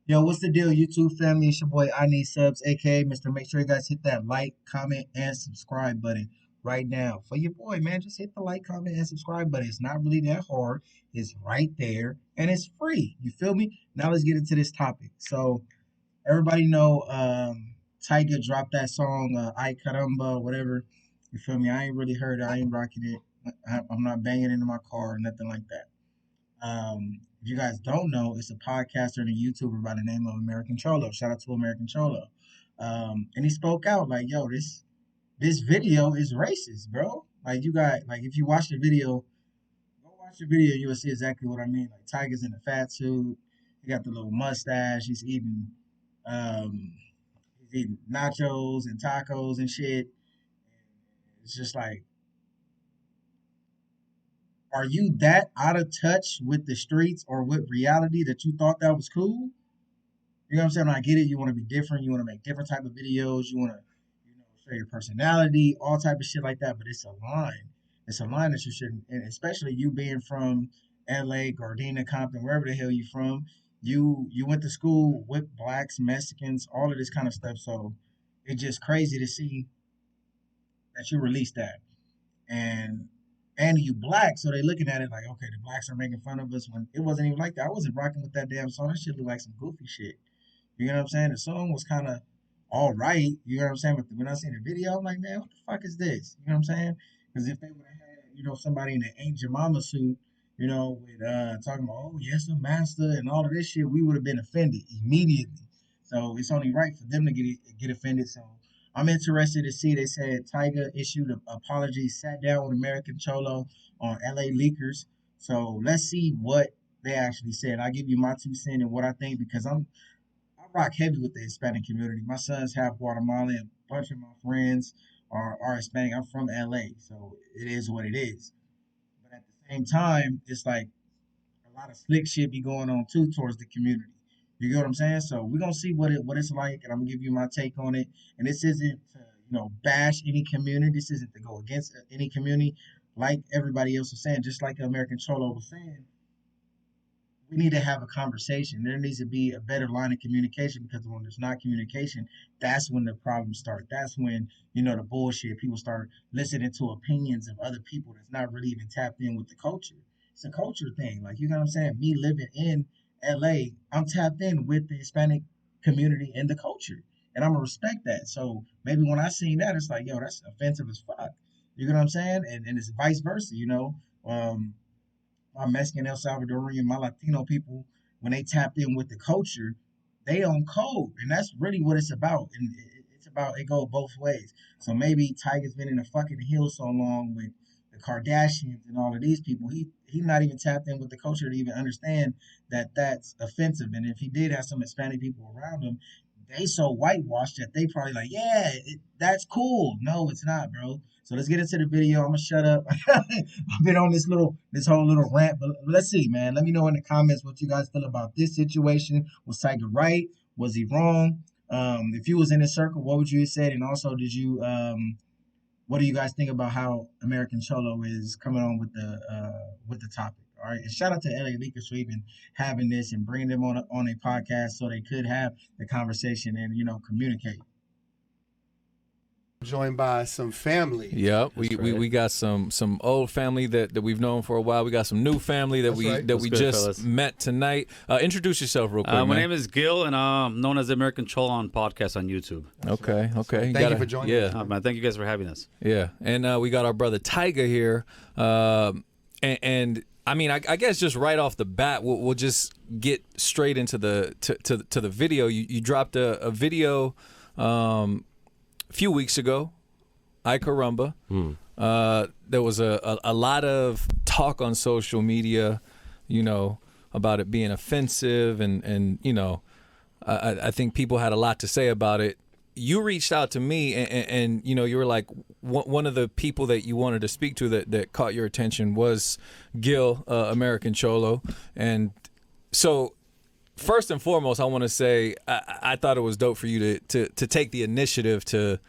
Yo, what's the deal, YouTube family? It's your boy, I Need Subs, aka Mr. Make sure you guys hit that like, comment, and subscribe button right now. For your boy, man, just hit the like, comment, and subscribe button. It's not really that hard. It's right there, and it's free. You feel me? Now let's get into this topic. So, everybody know Tyga dropped that song, Ay Caramba, whatever. You feel me? I ain't really heard it. I ain't rocking it. I'm not banging it in my car or nothing like that. If you guys don't know, it's a podcaster and a YouTuber by the name of American Cholo. Shout out to American Cholo. And he spoke out like, "Yo, this video is racist, bro. Like, you got like, if you watch the video, go watch the video, you will see exactly what I mean. Like, Tiger's in a fat suit. He got the little mustache. Um, he's eating nachos and tacos and shit. It's just like, are you that out of touch with the streets or with reality that you thought that was cool? You know what I'm saying? I get it. You want to be different. You want to make different type of videos. You want to, show your personality, all type of shit like that. But it's a line. It's a line that you shouldn't. And especially you being from L.A., Gardena, Compton, wherever the hell you from. You went to school with blacks, Mexicans, all of this kind of stuff. So it's just crazy to see that you released that. And you black, so they looking at it like, okay, the blacks are making fun of us when it wasn't even like that. I wasn't rocking with that damn song. That shit looked like some goofy shit. You know what I'm saying? The song was kind of all right. You know what I'm saying? But when I seen the video, I'm like, man, what the fuck is this? You know what I'm saying? Because if they would have had, somebody in an Aunt Jemima suit, with talking about, oh, yes, the master and all of this shit, we would have been offended immediately. So it's only right for them to get offended. So I'm interested to see. They said Tyga issued an apology, sat down with American Cholo on laleakers. So let's see what they actually said. I'll give you my 2 cents and what I think because I rock heavy with the Hispanic community. My son's half Guatemalan. A bunch of my friends are Hispanic. I'm from LA, so it is what it is. But at the same time, it's like a lot of slick shit be going on too towards the community. You get what I'm saying? So we're gonna see what it's like, and I'm gonna give you my take on it. And this isn't to bash any community. This isn't to go against any community. Like everybody else was saying, just like American Cholo was saying, we need to have a conversation. There needs to be a better line of communication because when there's not communication, that's when the problems start. That's when, the bullshit, people start listening to opinions of other people that's not really even tapped in with the culture. It's a culture thing. Like, you know what I'm saying? Me living in LA, I'm tapped in with the Hispanic community and the culture. And I'm gonna respect that. So maybe when I seen that, it's like, yo, that's offensive as fuck. You know what I'm saying? And it's vice versa. My Mexican, El Salvadorian, my Latino people, when they tapped in with the culture, they on code, and that's really what it's about. And it's about it goes both ways. So maybe Tiger's been in the fucking hill so long with the Kardashians and all of these people, he not even tapped in with the culture to even understand that that's offensive. And if he did have some Hispanic people around him, they so whitewashed that they probably like, yeah, that's cool. No, it's not, bro. So let's get into the video. I'm gonna shut up. I've been on this whole little rant, but let's see, man. Let me know in the comments what you guys feel about this situation. Was Tiger right? Was he wrong? If you was in this circle, what would you have said? And also, what do you guys think about how American Cholo is coming on with the topic? All right, and shout out to LA Leakers for even having this and bringing them on a podcast so they could have the conversation and communicate. Joined by some family. Yep, we got some old family that we've known for a while. We got some new family that we just fellas. Met tonight. Introduce yourself real quick. My name is Gil, and I'm known as American Cholo on podcast on YouTube. Okay. Thank you for joining. Yeah, man, thank you guys for having us. Yeah, and we got our brother Tyga here, and I mean, I guess just right off the bat, we'll just get straight into the video. You dropped a video. Few weeks ago, Ay Caramba. There was a lot of talk on social media, about it being offensive, and I think people had a lot to say about it. You reached out to me, and you were like, one of the people that you wanted to speak to that caught your attention was Gil, American Cholo, and so. First and foremost, I want to say I thought it was dope for you to take the initiative to,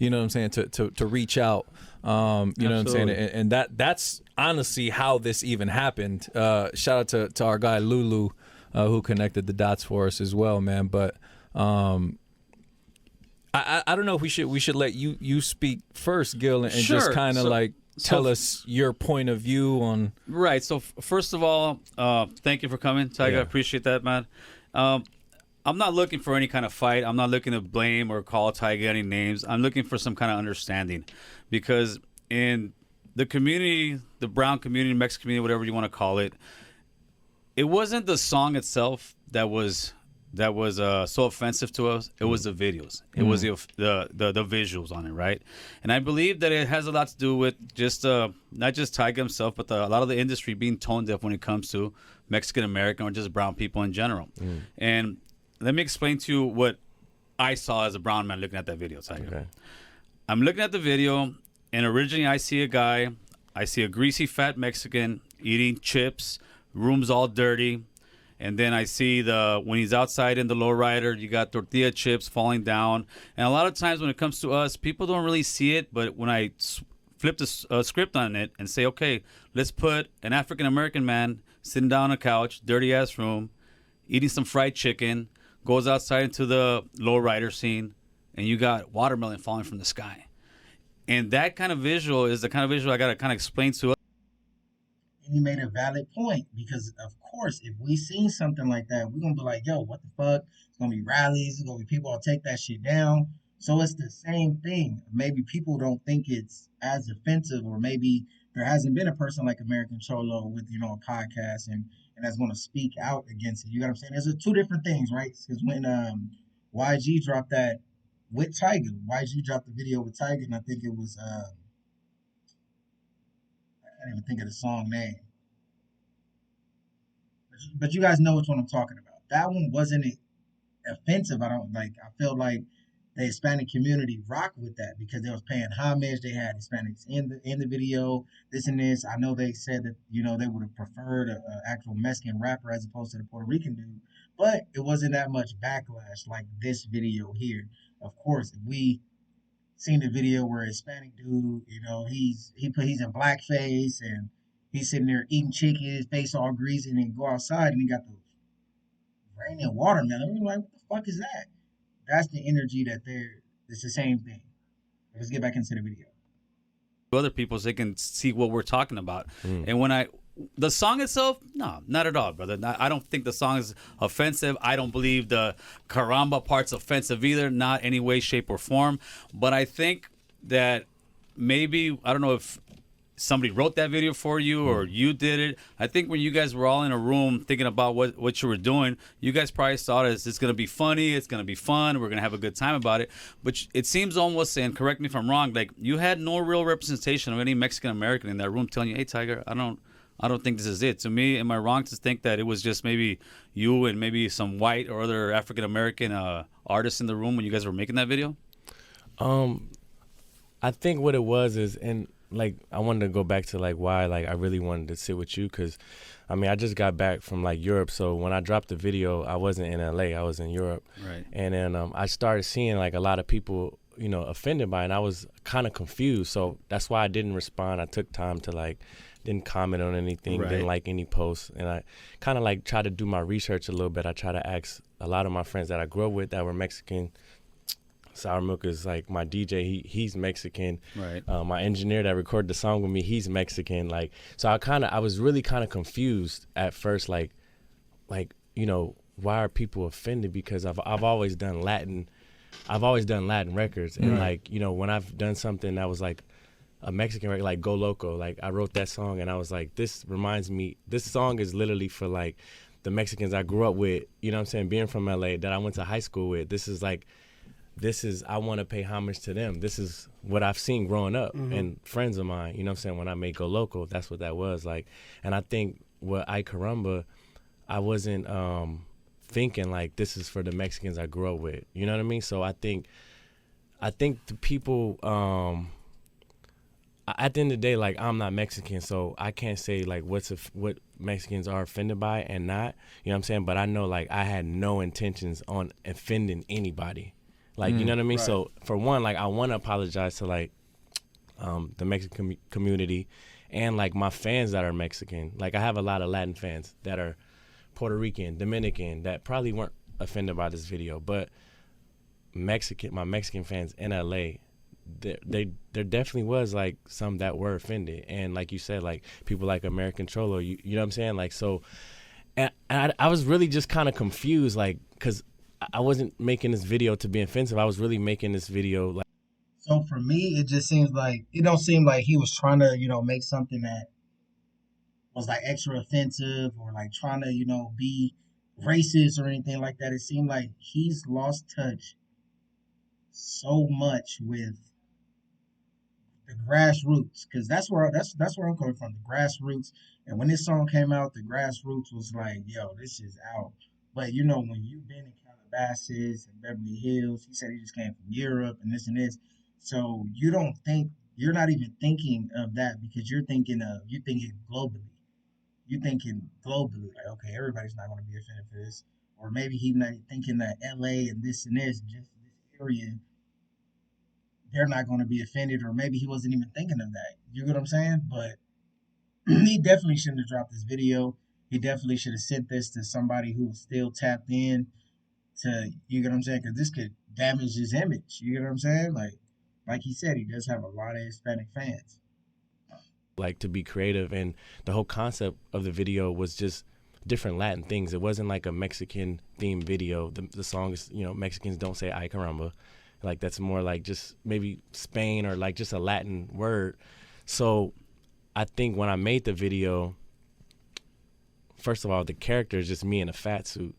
to reach out, you know what I'm saying, and that's honestly how this even happened. Shout out to our guy Lulu, who connected the dots for us as well, man. But I don't know if we should let you speak first, Gil, and Sure. just kind of tell us your point of view on. Right. So first of all, thank you for coming, Tyga. I appreciate that, man. I'm not looking for any kind of fight. I'm not looking to blame or call Tyga any names. I'm looking for some kind of understanding, because in the community, the brown community, Mexican community, whatever you want to call it, it wasn't the song itself that was so offensive to us. It was the videos. It was the visuals on it, right? And I believe that it has a lot to do with just not just Tyga himself, but a lot of the industry being tone deaf when it comes to Mexican American or just brown people in general. And let me explain to you what I saw as a brown man looking at that video, Tyga. Okay. I'm looking at the video, and originally I see a greasy, fat Mexican eating chips, room's all dirty. And then I see when he's outside in the lowrider, you got tortilla chips falling down. And a lot of times when it comes to us, people don't really see it. But when I flip the script on it and say, okay, let's put an African-American man sitting down on a couch, dirty-ass room, eating some fried chicken, goes outside into the lowrider scene, and you got watermelon falling from the sky. And that kind of visual is the kind of visual I got to kind of explain to us. And he made a valid point, because of course, if we seen something like that, we're gonna be like, yo, what the fuck? It's gonna be rallies, it's gonna be people that'll take that shit down. So it's the same thing. Maybe people don't think it's as offensive, or maybe there hasn't been a person like American Cholo with, a podcast and that's gonna speak out against it. You know what I'm saying? There's two different things, right? Because when YG dropped that with Tyga, YG dropped the video with Tyga, and I think it was I can't even think of the song name. But you guys know which one I'm talking about. That one wasn't offensive. I feel like the Hispanic community rocked with that, because they was paying homage. They had Hispanics in the video, this and this. I know they said that, they would have preferred an actual Mexican rapper as opposed to the Puerto Rican dude. But it wasn't that much backlash like this video here. Of course, if we seen the video where a Hispanic dude, he's in blackface and he's sitting there eating chicken, his face all greasy, and then go outside and he got the raining watermelon. We're like, what the fuck is that? That's the energy that it's the same thing. Let's get back into the video. Other people so they can see what we're talking about. And the song itself, no, not at all, brother. I don't think the song is offensive. I don't believe the caramba part's offensive either, not any way, shape, or form. But I think that maybe, I don't know if somebody wrote that video for you or you did it. I think when you guys were all in a room thinking about what you were doing, you guys probably thought it's going to be funny, it's going to be fun, we're going to have a good time about it. But it seems almost, and correct me if I'm wrong, like you had no real representation of any Mexican American in that room telling you, hey, Tyga, I don't think this is it. To me, am I wrong to think that it was just maybe you and maybe some white or other African American artists in the room when you guys were making that video? I think what it was is, and I wanted to go back to why I really wanted to sit with you, because I just got back from Europe. So when I dropped the video, I wasn't in LA, I was in Europe. Right. And then I started seeing a lot of people, offended by it, and I was kind of confused. So that's why I didn't respond. I took time to didn't comment on anything, Right. didn't like any posts. And I kind of tried to do my research a little bit. I tried to ask a lot of my friends that I grew up with that were Mexican. Sour Milk is my DJ. He's Mexican. Right. My engineer that recorded the song with me, he's Mexican. So I was really kind of confused at first. Why are people offended? Because I've always done Latin. I've always done Latin records, and when I've done something that was a Mexican record, like Go Loco, I wrote that song, and I was like, this reminds me. This song is literally for the Mexicans I grew up with. You know what I'm saying? Being from LA, that I went to high school with. This is I want to pay homage to them. This is what I've seen growing up, and friends of mine, you know what I'm saying, when I made Go Local, that's what that was like. And I think what Ay Caramba, I wasn't thinking this is for the Mexicans I grew up with. You know what I mean? So I think the people, at the end of the day, I'm not Mexican, so I can't say what Mexicans are offended by and not. You know what I'm saying? But I know I had no intentions on offending anybody. You know what I mean? Right. So for one, I want to apologize to the Mexican community and my fans that are Mexican. I have a lot of Latin fans that are Puerto Rican, Dominican that probably weren't offended by this video, but my Mexican fans in LA, there definitely was like some that were offended, and like you said, like people like American Cholo, you know what I'm saying, like so, and I was really just kind of confused, like because I wasn't making this video to be offensive. I was really making this video like. So for me, it just seems like it don't seem like he was trying to, make something that was like extra offensive or like trying to, be racist or anything like that. It seemed like he's lost touch so much with the grassroots, because that's where I'm coming from, the grassroots. And when this song came out, the grassroots was like, yo, this is out. But when you've been in Calabasas and Beverly Hills, he said he just came from Europe and this, so you're not even thinking of that, because you're thinking globally. You're thinking globally, like, okay, everybody's not going to be offended for this, or maybe he's not thinking that LA and this, just this area, they're not going to be offended, or maybe he wasn't even thinking of that. You get what I'm saying? But he definitely shouldn't have dropped this video. He definitely should have sent this to somebody who was still tapped in to, you get what I'm saying? Because this could damage his image. You get what I'm saying? Like he said, he does have a lot of Hispanic fans. Like to be creative, and the whole concept of the video was just different Latin things. It wasn't like a Mexican themed video. The song is, Mexicans don't say Ay Caramba. Like that's more like just maybe Spain or like just a Latin word. So I think when I made the video, first of all, the character is just me in a fat suit.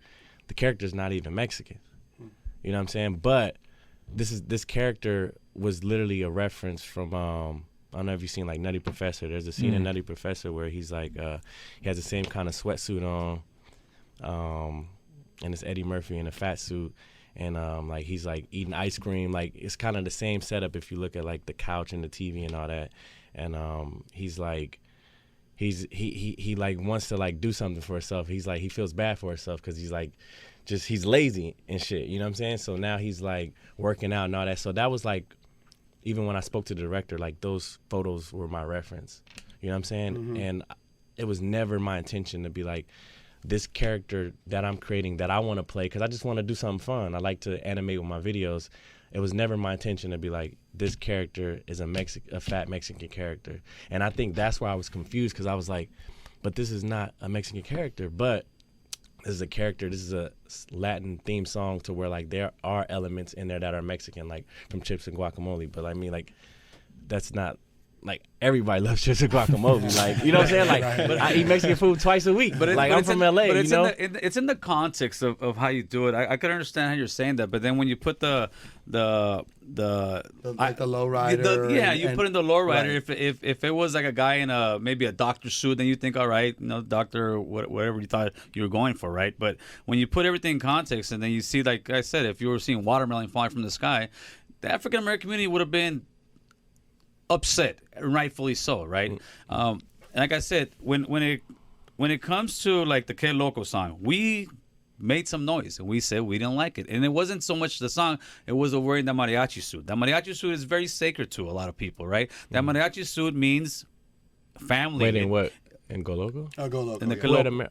The character is not even Mexican. You know what I'm saying? But this character was literally a reference from I don't know if you've seen like Nutty Professor. There's a scene in Nutty Professor where he's like he has the same kind of sweatsuit on, and it's Eddie Murphy in a fat suit, and like he's like eating ice cream. Like it's kind of the same setup if you look at like the couch and the TV and all that. And he's like he like wants to like do something for himself. He's like he feels bad for himself because he's like he's lazy and shit. You know what I'm saying? So now he's like working out and all that. So that was like, even when I spoke to the director, like those photos were my reference. You know what I'm saying? Mm-hmm. And it was never my intention to be like this character that I'm creating that I want to play, because I just want to do something fun. I like to animate with my videos. It was never my intention to be like, this character is a fat Mexican character. And I think that's why I was confused, because I was like, but this is not a Mexican character, but this is a character. This is a Latin theme song to where like there are elements in there that are Mexican, like from chips and guacamole. But I mean, like that's not like everybody loves chips and guacamole. Like, you know what I'm saying? Like, but I eat Mexican food twice a week. But I'm from LA. But it's in the context of how you do it. I could understand how you're saying that, but then when you put the lowrider, you put in the lowrider. Right. If it was like a guy in maybe a doctor suit, then you think, all right, doctor, whatever you thought you were going for, right? But when you put everything in context, and then you see, like I said, if you were seeing watermelon falling from the sky, the African American community would have been upset, rightfully so, right? And like I said, when it comes to like the Que Loco song, we made some noise and we said we didn't like it, and it wasn't so much the song; it was the wearing the mariachi suit. That mariachi suit is very sacred to a lot of people, right? That mariachi suit means family. Wait, in what? In Go Loco? Oh, Go Loco. In the Loco.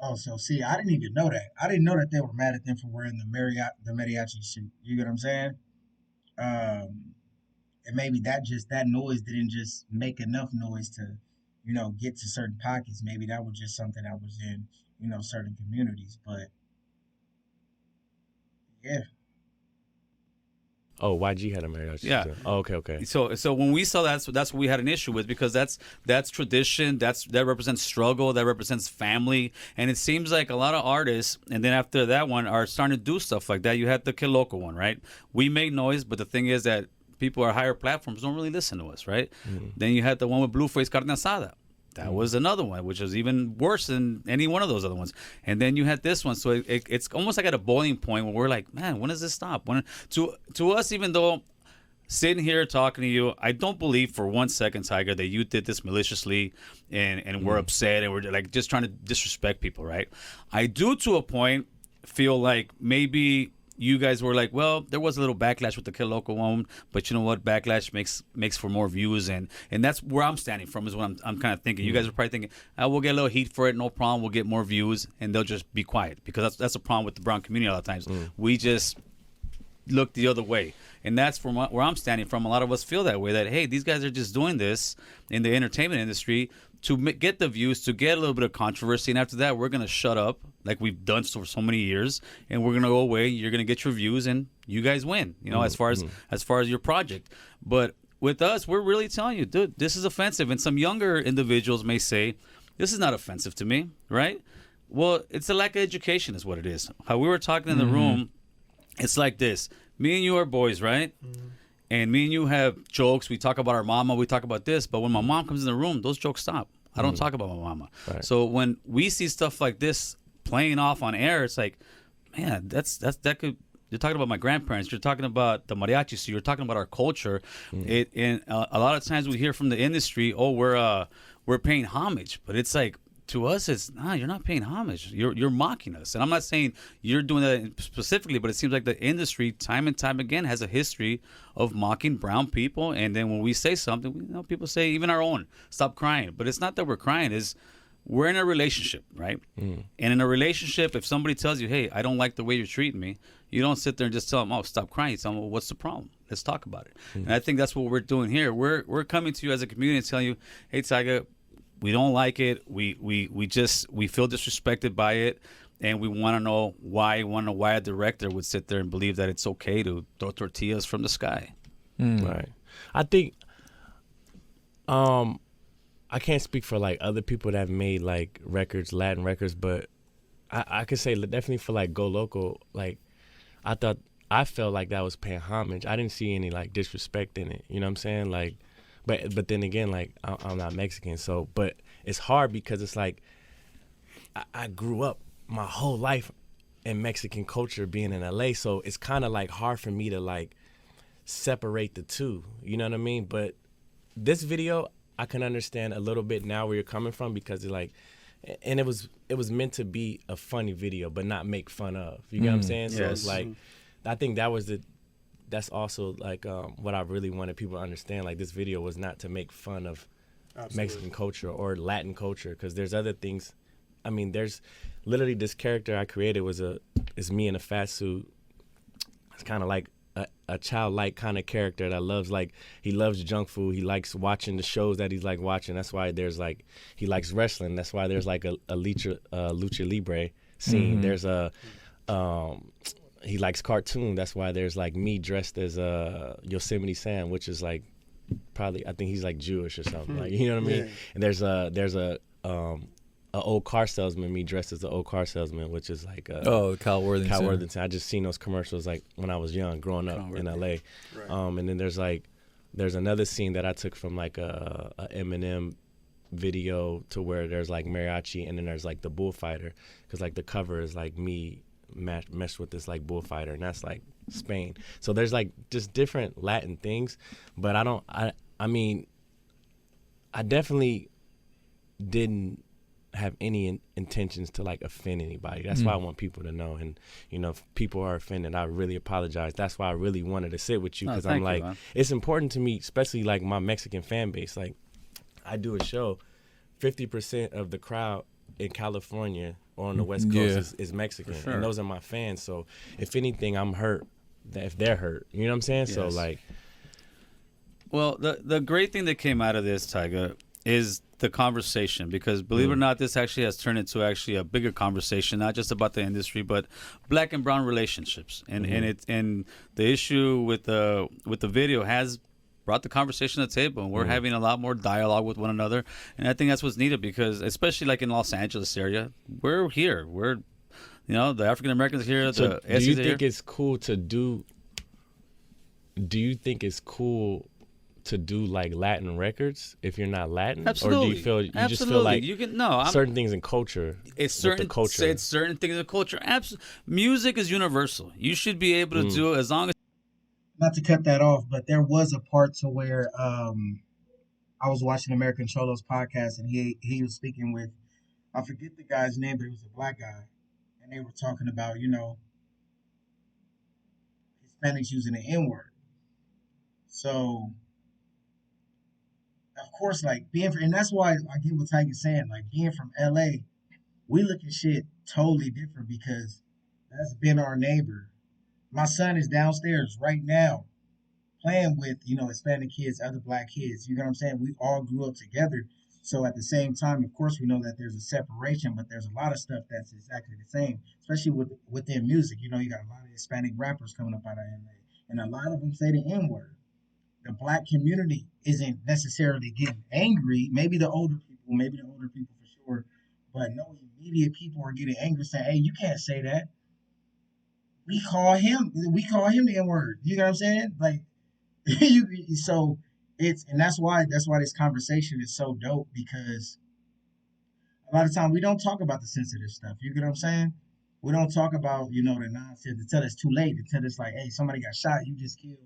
Oh, so see, I didn't even know that. I didn't know that they were mad at them for wearing the mariachi suit. You get what I'm saying? And maybe that noise didn't just make enough noise to, get to certain pockets. Maybe that was just something that was in, certain communities. But yeah. Oh, YG had a mariachi. Yeah. Oh, okay. So when we saw that, so that's what we had an issue with, because that's tradition. That represents struggle. That represents family. And it seems like a lot of artists, and then after that one, are starting to do stuff like that. You had the Que Loco one, right? We made noise, but the thing is that people at higher platforms don't really listen to us, right? Mm-hmm. Then you had the one with Blueface Carne Asada. That was another one, which was even worse than any one of those other ones. And then you had this one. So it's almost like at a boiling point where we're like, man, when does this stop? To us, even though sitting here talking to you, I don't believe for 1 second, Tyga, that you did this maliciously and we're upset and we're like just trying to disrespect people, right? I do, to a point, feel like maybe you guys were like, well, there was a little backlash with the Que Loco one, but you know what? Backlash makes for more views, and that's where I'm standing from, is what I'm kind of thinking. You guys are probably thinking, we'll get a little heat for it, no problem. We'll get more views, and they'll just be quiet, because that's a problem with the brown community a lot of times. We just look the other way. And that's from where I'm standing from. A lot of us feel that way, that, hey, these guys are just doing this in the entertainment industry to get the views, to get a little bit of controversy. And after that, we're going to shut up like we've done for so many years. And we're going to go away. You're going to get your views and you guys win, as far as your project. But with us, we're really telling you, dude, this is offensive. And some younger individuals may say, this is not offensive to me, right? Well, it's a lack of education is what it is. How we were talking in the room, it's like this. Me and you are boys, right? And me and you have jokes. We talk about our mama. We talk about this. But when my mom comes in the room, those jokes stop. I don't talk about my mama. Right. So when we see stuff like this playing off on air, it's like, man, that could. You're talking about my grandparents. You're talking about the mariachi. So you're talking about our culture. And a lot of times we hear from the industry, we're paying homage. But it's like, to us, it's you're not paying homage. You're mocking us. And I'm not saying you're doing that specifically, but it seems like the industry, time and time again, has a history of mocking brown people. And then when we say something, people say, even our own, stop crying. But it's not that we're crying. Is we're in a relationship, right? And in a relationship, if somebody tells you, hey, I don't like the way you're treating me, you don't sit there and just tell them, oh, stop crying. You tell them, well, what's the problem? Let's talk about it. And I think that's what we're doing here. We're coming to you as a community and telling you, hey, Tyga, we don't like it. We feel disrespected by it, and we want to know why. A director would sit there and believe that it's okay to throw tortillas from the sky. Right. I think I can't speak for like other people that have made like records, Latin records, but I could say definitely for like Go Loco, like I felt like that was paying homage. I didn't see any like disrespect in it. You know what I'm saying? Like. But then again, like, I'm not Mexican, so, but it's hard because it's like, I grew up my whole life in Mexican culture being in LA, so it's kind of like hard for me to like separate the two, you know what I mean? But this video, I can understand a little bit now where you're coming from, because it's like, and it was meant to be a funny video, but not make fun of, you know what I'm saying? So it's like, I think that's also like what I really wanted people to understand. Like, this video was not to make fun of Mexican culture or Latin culture, because there's other things. I mean, there's literally this character I created is me in a fat suit. It's kind of like a childlike kind of character that loves, like, he loves junk food. He likes watching the shows that he's like watching. That's why there's like, he likes wrestling. That's why there's like a lucha libre scene. There's he likes cartoon. That's why there's like me dressed as Yosemite Sam, which is like probably, I think he's like Jewish or something. Like, you know what I mean? And there's a old car salesman, me dressed as an old car salesman, which is like Kyle Worthington. I just seen those commercials like when I was young, growing up in LA. Right. And then there's another scene that I took from like a Eminem video, to where there's like mariachi, and then there's like the bullfighter, because like the cover is like me meshed with this like bullfighter, and that's like Spain. So there's like just different Latin things, but I mean I definitely didn't have any intentions to like offend anybody. That's why I want people to know. And if people are offended, I really apologize. That's why I really wanted to sit with you, because I'm like, it's important to me, especially like my Mexican fan base. Like, I do a show, 50% of the crowd in California or on the West Coast is Mexican, and those are my fans. So if anything, I'm hurt if they're hurt. You know what I'm saying? Yes. So like, well, the great thing that came out of this, Tyga, is the conversation, because believe it or not, this actually has turned into actually a bigger conversation, not just about the industry, but black and brown relationships, and and the issue with the video has brought the conversation to the table, and we're having a lot more dialogue with one another, and I think that's what's needed, because especially like in Los Angeles area, we're here, the African Americans here. So do you think it's cool to do? Do you think it's cool to do like Latin records if you're not Latin? Absolutely. Or do you feel just feel like you can certain things in culture? It's certain culture. It's certain things in culture. Absolutely. Music is universal. You should be able to do it, as long as. Not to cut that off, but there was a part to where I was watching American Cholo's podcast, and he was speaking with, I forget the guy's name, but he was a black guy, and they were talking about Hispanics using the N word. So of course, like and that's why I get what Tyga's saying. Like being from LA, we look at shit totally different because that's been our neighbor. My son is downstairs right now playing with, Hispanic kids, other black kids. You know what I'm saying? We all grew up together. So at the same time, of course, we know that there's a separation, but there's a lot of stuff that's exactly the same, especially within music. You got a lot of Hispanic rappers coming up out of LA, and a lot of them say the N word. The black community isn't necessarily getting angry. Maybe the older people for sure, but no immediate people are getting angry saying, "Hey, you can't say that." We call him the N word. You know what I'm saying? Like so and that's why this conversation is so dope because a lot of time we don't talk about the sensitive stuff. You get what I'm saying? We don't talk about the nonsense until it's too late. Until it's like, hey, somebody got shot. You just killed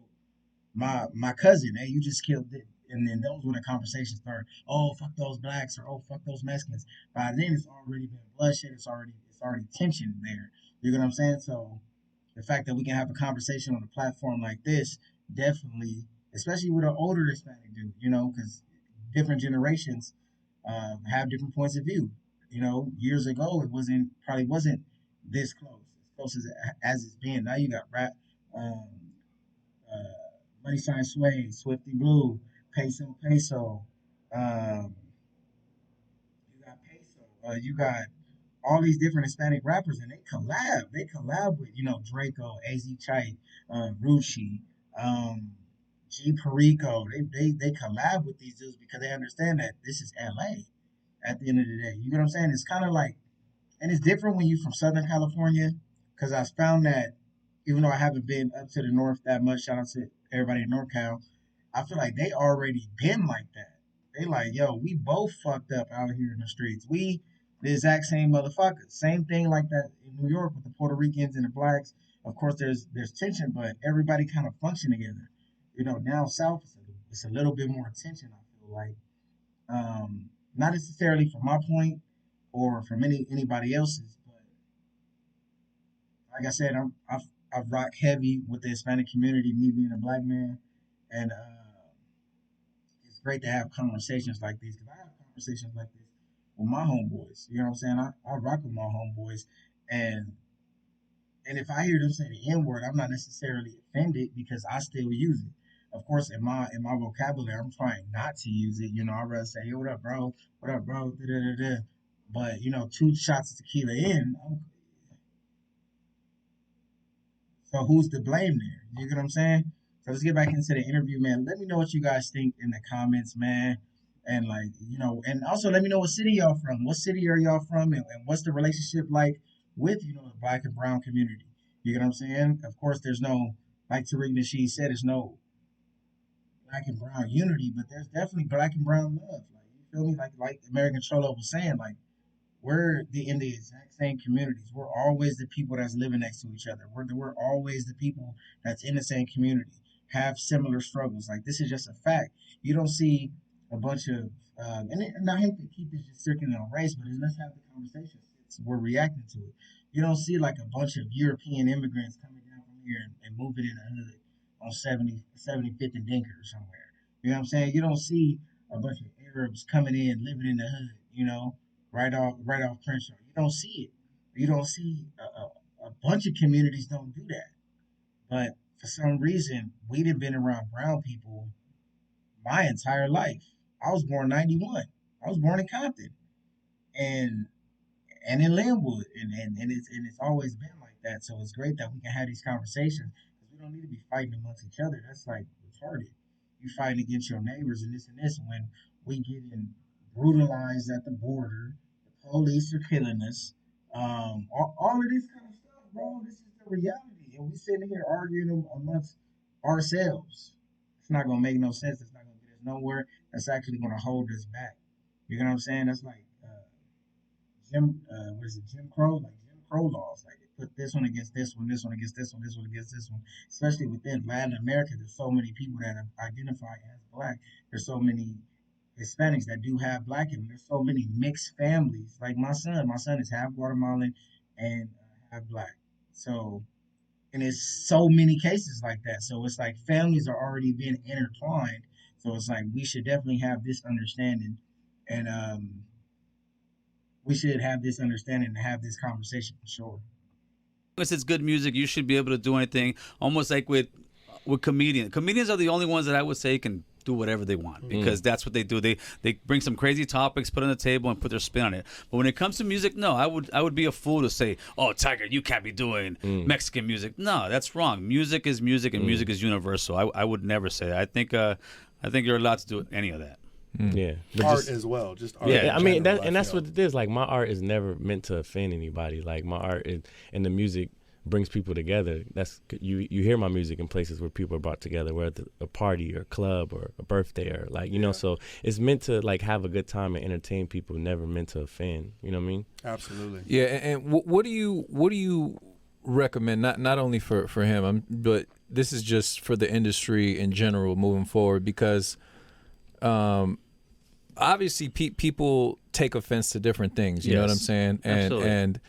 my cousin. Hey, you just killed it. And then those when the conversations start. Oh, fuck those blacks, or oh, fuck those Mexicans. By then it's already been bloodshed. It's already tension there. You get what I'm saying? So the fact that we can have a conversation on a platform like this, definitely, especially with an older Hispanic dude, because different generations have different points of view. Years ago, probably wasn't this close as it's been. Now you got rap, um, money sign suede, swifty blue, peso. Um, you got peso. You got all these different Hispanic rappers, and they collab. They collab with Drakeo, Az Chike, Rucci, um, Perico. They collab with these dudes because they understand that this is LA. At the end of the day, you know what I'm saying? It's kind of like, and it's different when you're from Southern California, because I found that even though I haven't been up to the north that much, shout out to everybody in NorCal, I feel like they already been like that. They like, yo, we both fucked up out here in the streets. We the exact same motherfuckers. Same thing like that in New York with the Puerto Ricans and the blacks. Of course, there's tension, but everybody kind of function together. Down south, it's a little bit more tension. I feel like, not necessarily from my point or from anybody else's, but like I said, I've rocked heavy with the Hispanic community. Me being a black man, and it's great to have conversations like these because I have conversations like this with my homeboys. You know what I'm saying? I rock with my homeboys, and if I hear them say the N word, I'm not necessarily offended because I still use it. Of course, in my vocabulary, I'm trying not to use it. I'd rather say, "Yo, what up, bro? What up, bro?" Da, da, da, da. But two shots of tequila in, so who's to blame there? You get what I'm saying? So let's get back into the interview, man. Let me know what you guys think in the comments, man. And and also let me know what city y'all from. What city are y'all from, and what's the relationship like with the black and brown community? You get what I'm saying? Of course, there's no, like Tariq Nasheed said, there's no black and brown unity, but there's definitely black and brown love. Like you feel me? Like American Cholo was saying, like in the exact same communities. We're always the people that's living next to each other. We're always the people that's in the same community, have similar struggles. Like this is just a fact. You don't see a bunch of and I hate to keep this just circling on race, but let's have the conversation since we're reacting to it. You don't see like a bunch of European immigrants coming down from here and moving in the hood on 75th and Dinker or somewhere. You know what I'm saying? You don't see a bunch of Arabs coming in, living in the hood, right off Crenshaw. You don't see it. You don't see a bunch of communities don't do that. But for some reason, we've been around brown people my entire life. I was born '91. I was born in Compton and in Linwood, and it's always been like that. So it's great that we can have these conversations because we don't need to be fighting amongst each other. That's like retarded. You fighting against your neighbors and this when we getting brutalized at the border. The police are killing us. All of this kind of stuff, bro. This is the reality, and we sitting here arguing amongst ourselves. It's not gonna make no sense. It's not gonna get us nowhere. That's actually gonna hold us back. You know what I'm saying? That's like what is it, Jim Crow? Like Jim Crow laws. Like they put this one against this one against this one against this one. Especially within Latin America, there's so many people that identify as black. There's so many Hispanics that do have black in them. There's so many mixed families. Like my son is half Guatemalan and half black. So And it's so many cases like that. So it's like families are already being intertwined. So it's like we should definitely have this understanding, and we should have this understanding and have this conversation for sure. Unless it's good music, you should be able to do anything. Almost like with comedians. Comedians are the only ones that I would say can do whatever they want because that's what they do. They bring some crazy topics, put on the table, and put their spin on it. But when it comes to music, no, I would be a fool to say, "Oh, Tyga, you can't be doing Mexican music." No, that's wrong. Music is music, and music is universal. I would never say that. I think you're allowed to do any of that. Yeah, but Art as well, just art. Yeah, I mean, general, that's feel. what it is. Like my art is never meant to offend anybody. Like my art and the music brings people together. That's you hear my music in places where people are brought together, whether a party or a club or a birthday or like you know. So it's meant to like have a good time and entertain people. Never meant to offend. You know what I mean? Absolutely. Yeah, and what do you recommend? Not only for him, but this is just for the industry in general moving forward because. Obviously, people take offense to different things. You know what I'm saying? And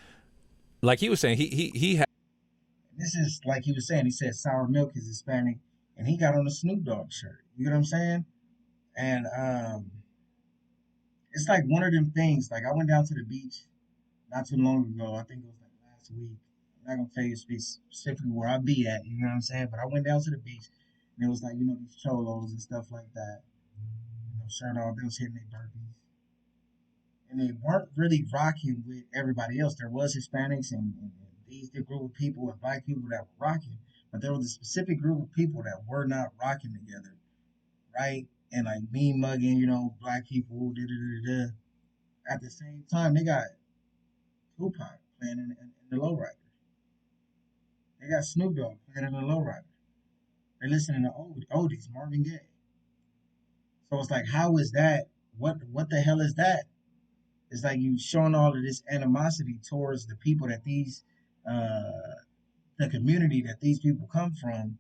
like he was saying, he had. This is like he was saying. He said sour milk is Hispanic, and he got on a Snoop Dogg shirt. You know what I'm saying? And it's like one of them things. Like I went down to the beach not too long ago. I think it was like last week. I'm not gonna tell you specifically where I be at. You know what I'm saying? But I went down to the beach, and it was like these cholos and stuff like that. Shirt off, they was hitting their burpees. And they weren't really rocking with everybody else. There was Hispanics and these the group of people and black people that were rocking, but there was a specific group of people that were not rocking together, right? And like me mugging, black people, da da da da. At the same time, they got Tupac playing in the lowrider. They got Snoop Dogg playing in the lowrider. They're listening to oldies, Marvin Gaye. So it's like, how is that? What the hell is that? It's like you showing all of this animosity towards the people that the community that these people come from,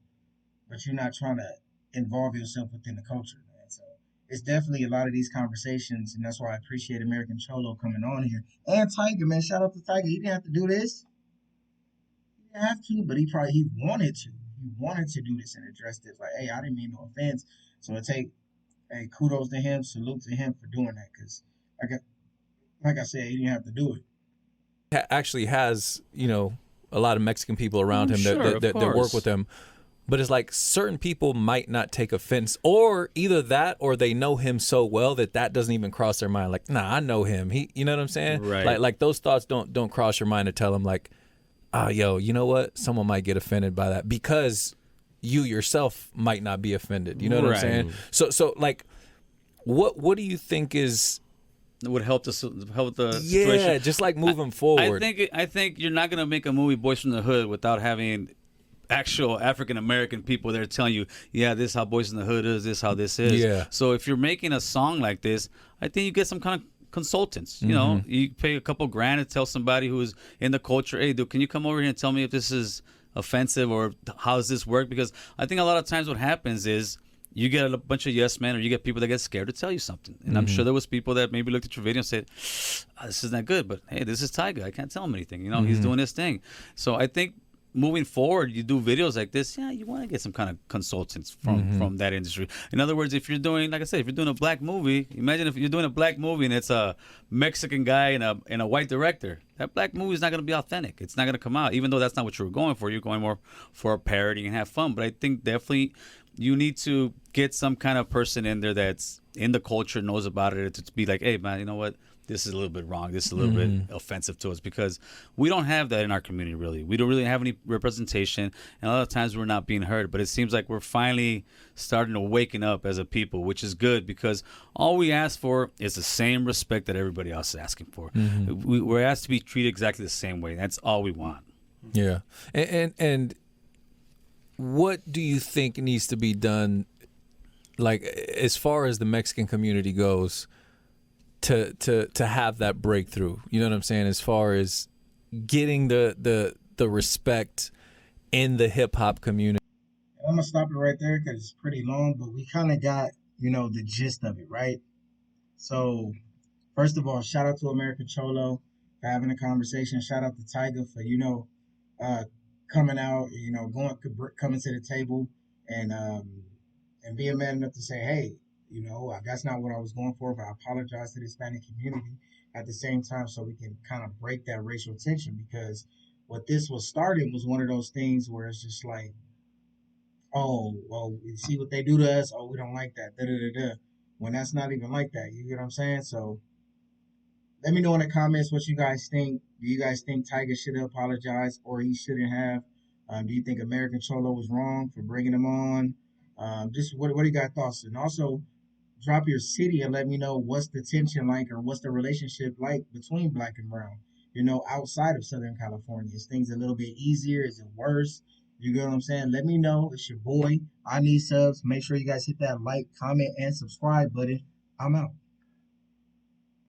but you're not trying to involve yourself within the culture, man. So it's definitely a lot of these conversations, and that's why I appreciate American Cholo coming on here. And Tyga, man, shout out to Tyga. He didn't have to do this. He didn't have to, but he wanted to. He wanted to do this and address this. Like, hey, I didn't mean no offense. So hey, kudos to him, salute to him for doing that, because like I said, he didn't have to do it. Actually has a lot of Mexican people around him that work with him, but it's like certain people might not take offense, or either that or they know him so well that doesn't even cross their mind. Like, nah, I know him. You know what I'm saying? Right. Like those thoughts don't cross your mind to tell him like, yo, you know what? Someone might get offended by that because you yourself might not be offended. You know what I'm saying? So like, what do you think is would help the situation? Yeah, just like moving forward. I think you're not gonna make a movie Boys from the Hood without having actual African American people there telling you, yeah, this is how Boys in the Hood is, this is how this is. Yeah. So if you're making a song like this, I think you get some kind of consultants. You pay a couple grand to tell somebody who's in the culture, hey, dude, can you come over here and tell me if this is offensive or how does this work? Because I think a lot of times what happens is you get a bunch of yes men, or you get people that get scared to tell you something. And I'm sure there was people that maybe looked at your video and said, this is not good, but hey, this is Tyga. I can't tell him anything. He's doing his thing. So I think moving forward, you do videos like this, you want to get some kind of consultants from that industry. In other words, if you're doing, like I said, if you're doing a black movie, imagine if you're doing a black movie and it's a Mexican guy and a white director. That black movie is not going to be authentic. It's not going to come out, even though that's not what you were going for. You're going more for a parody and have fun. But I think definitely you need to get some kind of person in there that's in the culture, knows about it, to be like, hey, man, you know what? This is a little bit wrong. This is a little bit offensive to us, because we don't have that in our community, really. We don't really have any representation, and a lot of times we're not being heard. But it seems like we're finally starting to waken up as a people, which is good, because all we ask for is the same respect that everybody else is asking for. We're asked to be treated exactly the same way. That's all we want. Yeah. And what do you think needs to be done, like, as far as the Mexican community goes, to have that breakthrough? You know what I'm saying? As far as getting the respect in the hip hop community. I'm gonna stop it right there because it's pretty long, but we kind of got the gist of it, right? So first of all, shout out to American Cholo for having a conversation. Shout out to Tyga for coming out, coming to the table and being man enough to say, hey, that's not what I was going for, but I apologize to the Hispanic community at the same time, so we can kind of break that racial tension, because what this was started was one of those things where it's just like, oh, well, you see what they do to us, oh, we don't like that, da da da da. When that's not even like that, you get what I'm saying? So let me know in the comments what you guys think. Do you guys think Tyga should have apologized or he shouldn't have? Do you think American Cholo was wrong for bringing him on? Just what do you guys thoughts? And also drop your city and let me know what's the tension like, or what's the relationship like between black and brown, outside of Southern California. Is things a little bit easier? Is it worse? You get what I'm saying? Let me know. It's your boy. I need subs. Make sure you guys hit that like, comment, and subscribe button. I'm out.